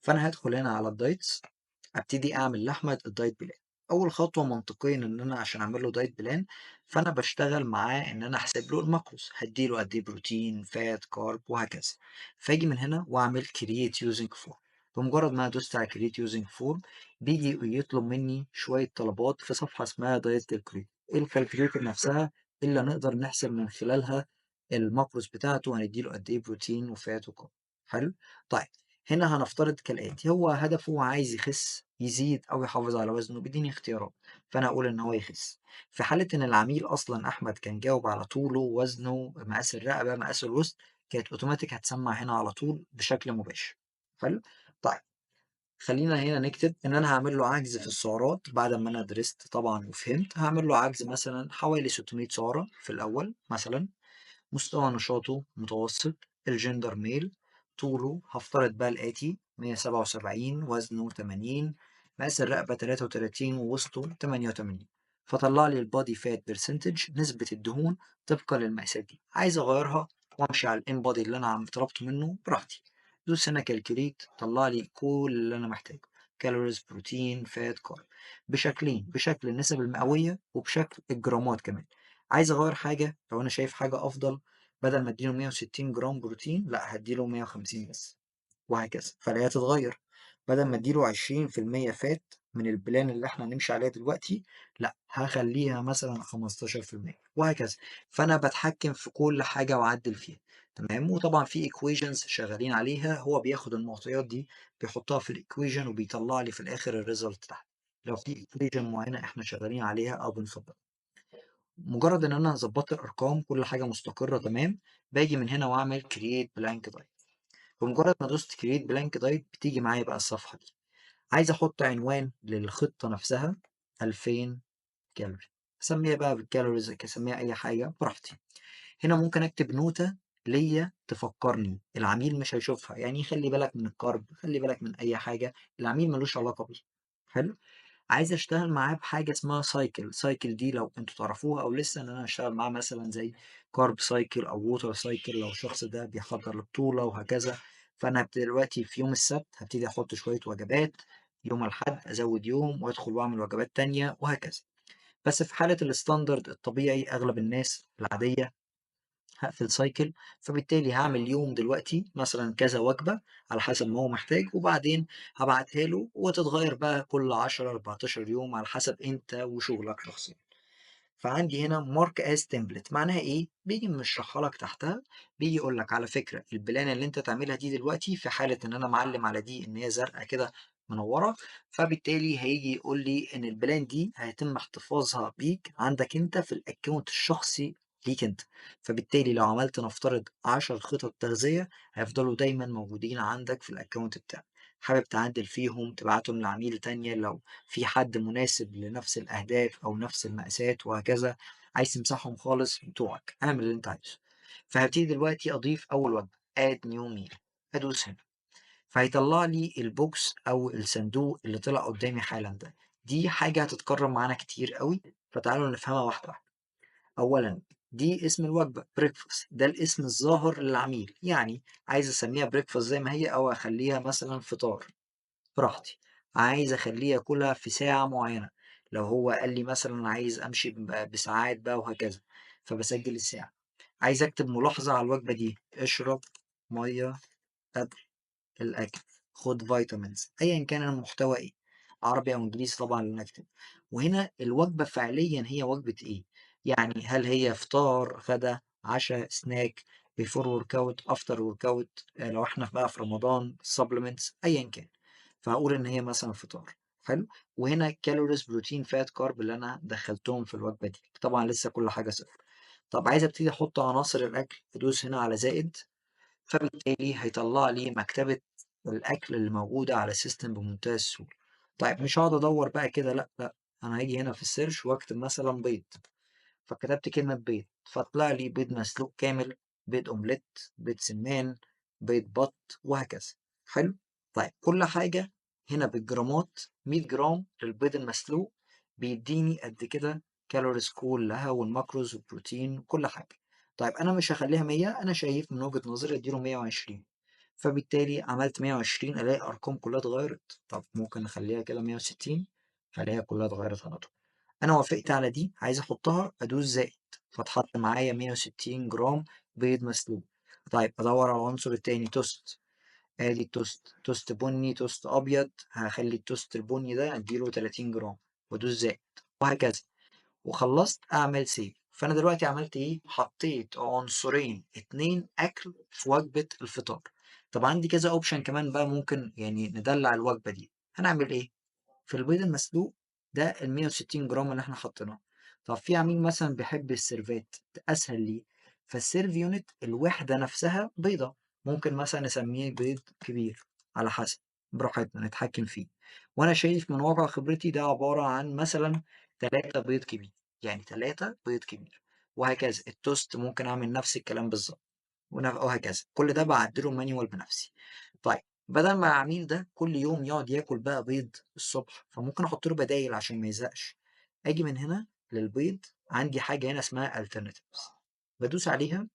فأنا هادخل هنا على الدايتس، أبتدي أعمل لأحمد الدايت بلان. أول خطوة منطقيًا إن أنا عشان أعمل له دايت بلان، فأنا باشتغل معاه إن أنا أحسب له الماكروز، هادّي له قد إيه بروتين، فات، كارب وهكذا. فآجي من هنا وأعمل create using form. بمجرد ما أنا دوست على create using form بييجي يطلب مني شوية طلبات في صفحة اسمها diet calculator. الcalculator نفسها اللي هنقدر نحسب من خلالها الماكروز بتاعته، وهندّي له قد إيه بروتين وفات وكارب. حلو؟ طيب هنا هنفترض كالآتي، هو هدفه عايز يخس، يزيد أو يحافظ على وزنه، بيديني اختيارات، فأنا هاقول إن هو يخس. في حالة إن العميل أصلًا أحمد كان جاوب على طوله، وزنه، مقاس الرقبة، مقاس الوسط، كانت أوتوماتيك هتسمّع هنا على طول بشكل مباشر. حلو؟ طيب خلّينا هنا نكتب إن أنا هاعمل له عجز في السعرات بعد أمّا أنا درست طبعًا وفهمت، هاعمل له عجز مثلًا حوالي 600 سعرة في الأول مثلًا. مستوى نشاطه متوسط، الجندر ميل، طوله هافترض بقى الآتي: 177، وزنه 80، مقاس الرقبة 33، ووسطه 88. فطلع لي البادي فات برسنتج، نسبة الدهون طبقا للمقاسات دي. عايز أغيرها وأمشي على الانبادي اللي أنا طلبته منه براحتي. دوس هنا كالكوليت، طلع لي كل اللي أنا محتاجه: كالوريز، بروتين، فات، كارب، بشكلين: بشكل النسب المئوية وبشكل الجرامات كمان. عايز أغير حاجة، لو أنا شايف حاجة أفضل، بدل ما اديله 160 جرام بروتين لا هديله 150 بس، وهكذا. فالهي هتتغير، بدل ما اديله 20% فات من البلان اللي احنا هنمشي عليها دلوقتي، لا هخليها مثلا 15%، وهكذا. فانا بتحكم في كل حاجه واعدل فيها. تمام. وطبعا في equations شغالين عليها، هو بياخد المعطيات دي بيحطها في الايكويشن وبيطلع لي في الاخر الريزلت تحت، لو في equation معينه احنا شغالين عليها او بنفضلها. مجرد إن أنا ضبطت الأرقام كل حاجة مستقرة تمام، باجي من هنا وأعمل create blank diet. بمجرد ما دوست create blank diet بتيجي معايا بقى الصفحة دي. عايز أحط عنوان للخطة نفسها: 2000 كالوري. أسميها بقى بالكالوريز، أسميها أي حاجة براحتي. هنا ممكن أكتب نوتة ليا تفكرني، العميل مش هيشوفها، يعني خلي بالك من الكارب، خلي بالك من أي حاجة العميل ملوش علاقة بيها. حلو. عايز أشتغل معاه بحاجة اسمها cycle دي لو أنتم تعرفوها أو لسه، إن أنا أشتغل معاه مثلًا زي carb cycle أو water cycle لو الشخص ده بيحضّر لبطولة وهكذا. فأنا دلوقتي في يوم السبت هابتدي أحط شوية وجبات، يوم الأحد أزوّد يوم وأدخل وأعمل وجبات تانية وهكذا. بس في حالة الstandard الطبيعي أغلب الناس العادية هاقفل cycle، فبالتالي هاعمل يوم دلوقتي مثلًا كذا وجبة على حسب ما هو محتاج، وبعدين هابعتها له وتتغيّر بقى كل 10، 14 يوم على حسب أنت وشغلك شخصيًا. فعندي هنا mark as template معناها إيه؟ بييجي مشرحها لك تحتها، بييجي يقول لك على فكرة البلان اللي أنت تعملها دي دلوقتي في حالة إن أنا معلم على دي إن هي زرقا كده منورة، فبالتالي هيجي يقول لي إن البلان دي هيتم احتفاظها بيك عندك أنت في الأكونت الشخصي ليك أنت. فبالتالي لو عملت نفترض 10 خطط تغذية هيفضلوا دايما موجودين عندك في الأكونت بتاعك. حابب تعدل فيهم تبعتهم لعميل تانية لو في حد مناسب لنفس الأهداف أو نفس المقاسات وهكذا، عايز تمسحهم خالص بتوعك، اعمل اللي أنت عايزه. فهبتدي دلوقتي أضيف أول وجبة add new meal، أدوس هنا فهيطلع لي البوكس أو الصندوق اللي طلع قدامي حالا ده. دي حاجة هتتكرر معانا كتير قوي، فتعالوا نفهمها واحدة واحدة. أولا دي اسم الوجبة breakfast، ده الاسم الظاهر للعميل، يعني عايز أسميها breakfast زي ما هي أو أخليها مثلا فطار براحتي. عايز أخلّيه ياكلها في ساعة معيّنة، لو هو قال لي مثلًا عايز أمشي بساعات بقى وهكذا، فباسجّل الساعة. عايز أكتب ملاحظة على الوجبة دي: اشرب مَيّة قبل الأكل، خُد vitamins، أيًا كان المحتوى إيه، عربي أو إنجليزي طبعًا اللي أنا أكتبه. وهنا الوجبة فعليًا هي وجبة إيه، يعني هل هي فطار، غدا، عشا، snack، before workout، after workout، لو إحنا بقى في رمضان supplements أيًا كان. فهاقول إن هي مثلًا فطار. حلو. وهنا calories، protein، fat، carb اللي أنا دخّلتهم في الوجبة دي، طبعًا لسه كل حاجة صفر. طب عايز أبتدي أحط عناصر الأكل، أدوس هنا على زائد، فبالتالي هيطلّع لي مكتبة الأكل اللي موجودة على الsystem بمنتهى السهولة. طيب مش هاقعد أدوّر بقى كده لأ، لأ، أنا هاجي هنا في الsearch وأكتب مثلًا بيض، فكتبت كلمة بيض، فطلع لي بيض مسلوق كامل، بيض أومليت، بيض سمان، بيض بَط وهكذا. حلو. طيب كل حاجة هنا بالجرامات، 100 جرام للبيض المسلوق بيدّيني قد كده كالوريز كلّها والماكروز والبروتين وكل حاجة. طيب أنا مش هاخلّيها 100، أنا شايف من وجهة نظري أدّي له 120. فبالتالي عملت 120 ألاقي الأرقام كلها اتغيّرت، طب ممكن نخلّيها كده 160 فالاقيها كلها اتغيّرت على طول. أنا وافقت على دي، عايز أحطها أدوس زائد، فاتحط معايا 160 جرام بيض مسلوق. طيب أدوّر على العنصر التاني توست، آدي التوست، توست بني، توست أبيض، هاخلّي التوست البني ده أدّي له 30 جرام وأدوس زائد وهكذا. وخلّصت أعمل save. فأنا دلوقتي عملت إيه، حطيت عنصرين 2 أكل في وجبة الفطار. طب عندي كذا option كمان بقى ممكن يعني ندلّع الوجبة دي، هنعمل إيه، في البيض المسلوق ده ال160 جرام اللي إحنا حطيناه. طب في عميل مثلًا بيحب السيرفات أسهل ليه، فالسيرف يونت الوحدة نفسها بيضة، ممكن مثلًا نسميه بيض كبير على حسب، براحتنا نتحكم فيه. وأنا شايف من واقع خبرتي ده عبارة عن مثلًا 3 بيض كبير، يعني 3 بيض كبير، وهكذا. التوست ممكن أعمل نفس الكلام بالضبط. وهكذا، كل ده باعدّله manual بنفسي. طيب بدل ما العميل ده كل يوم يقعد ياكل بقى بيض الصبح، فممكن أحط له بدايل عشان ما يزهقش. آجي من هنا للبيض، عندي حاجة هنا اسمها alternatives، بادوس عليها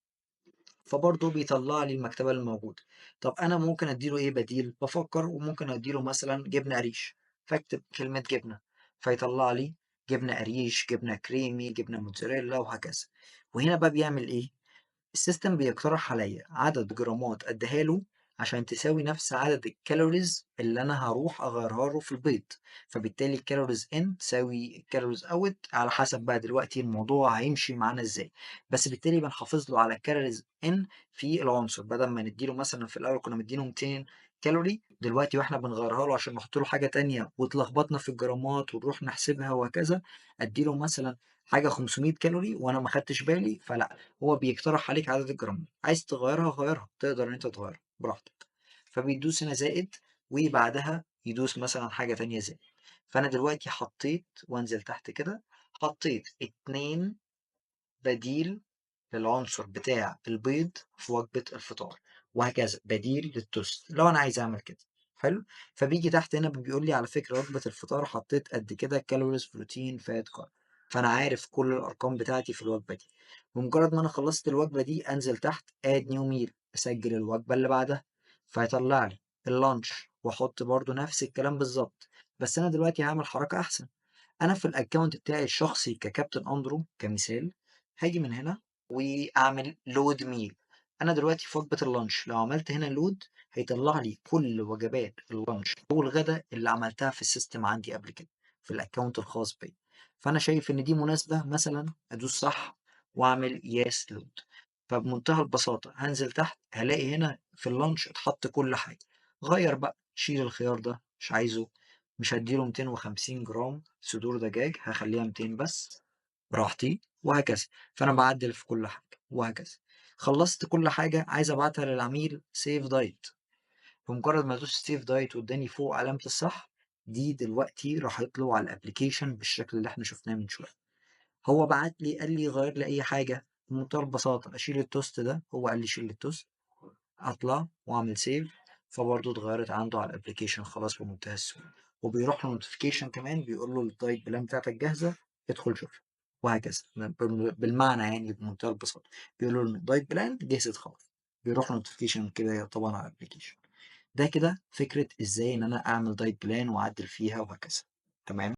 فبرضه بيطلّع لي المكتبة اللي موجودة. طب أنا ممكن أدّي له إيه بديل، بافكّر وممكن أدّي له مثلًا جبنة قريش، فاكتب كلمة جبنة، فيطلّع لي جبنة قريش، جبنة كريمي، جبنة موتزاريلا وهكذا. وهنا بقى بيعمل إيه، السيستم بيقترح عليَّ عدد جرامات أدّيها له عشان تساوي نفس عدد الcalories اللي أنا هاروح أغيّرها له في البيض. فبالتالي الcalories in تساوي الcalories out على حسب بقى دلوقتي الموضوع هيمشي معانا إزاي. بس بالتالي بنحافظ له على الcalories in في العنصر، بدل ما ندّي له مثلًا في الأول كنا مدّيينه 200 كالوري، دلوقتي وإحنا بنغيّرها له عشان نحط له حاجة تانية واتلخبطنا في الجرامات ونروح نحسبها وهكذا، أدّي له مثلًا حاجة 500 كالوري وأنا ما خدتش بالي، فلأ، هو بيقترح عليك عدد الجرامات، عايز تغيّرها غيّرها، تقدر إن أنت تغيّرها براحتك. فبيدوس هنا زائد وبعدها يدوس مثلًا حاجة تانية زائد. فأنا دلوقتي حطيت وأنزل تحت كده، حطيت 2 بديل للعنصر بتاع البيض في وجبة الفطار، وهكذا بديل للتوست لو أنا عايز أعمل كده. حلو. فبيجي تحت هنا بيقول لي على فكرة وجبة الفطار حطيت قد كده كالوريز بروتين فات كارب، فأنا عارف كل الأرقام بتاعتي في الوجبة دي. بمجرد ما أنا خلصت الوجبة دي أنزل تحت add new meal، أسجل الوجبة اللي بعدها، فيطلع لي اللانش وأحط برضو نفس الكلام بالظبط. بس أنا دلوقتي هعمل حركة أحسن، أنا في الأكونت بتاعي الشخصي ككابتن أندرو كمثال، هاجي من هنا وأعمل load meal. أنا دلوقتي في وجبة اللانش لو عملت هنا load هيطلع لي كل وجبات اللانش أو الغدا اللي عملتها في السيستم عندي قبل كده في الأكونت الخاص بيا. فأنا شايف إن دي مناسبة مثلا أدوس صح وأعمل yes load. فبمنتهى البساطة هنزل تحت هلاقي هنا في اللانش اتحط كل حاجة. غير بقى، شيل الخيار ده مش عايزه، مش هادّي له 250 جرام صدور دجاج، هاخلّيها 200 بس براحتي وهكذا. فأنا باعدّل في كل حاجة وهكذا. خلّصت كل حاجة عايز أبعتها للعميل save diet، بمجرد ما أدوس save diet وادّاني فوق علامة الصح، دي دلوقتي راحت له على الأبلكيشن بالشكل اللي إحنا شُفناه من شوية. هو بعت لي قال لي غيّر لي أي حاجة بمنتهى البساطة، أشيل التوست ده، هو قال لي شيل التوست، أطلع وأعمل save، فبرضه اتغيّرت عنده على الapplication خلاص بمنتهى السهولة. وبيروح له notification كمان بيقول له الdiet plan بتاعتك جاهزة، ادخل شوفها وهكذا. بالمعنى يعني بمنتهى البساطة، بيقولوا له إن الdiet plan جهزت خلاص، بيروح له notification كده طبعًا على الapplication. ده كده فكرة إزاي إن أنا أعمل diet plan وأعدّل فيها وهكذا. تمام؟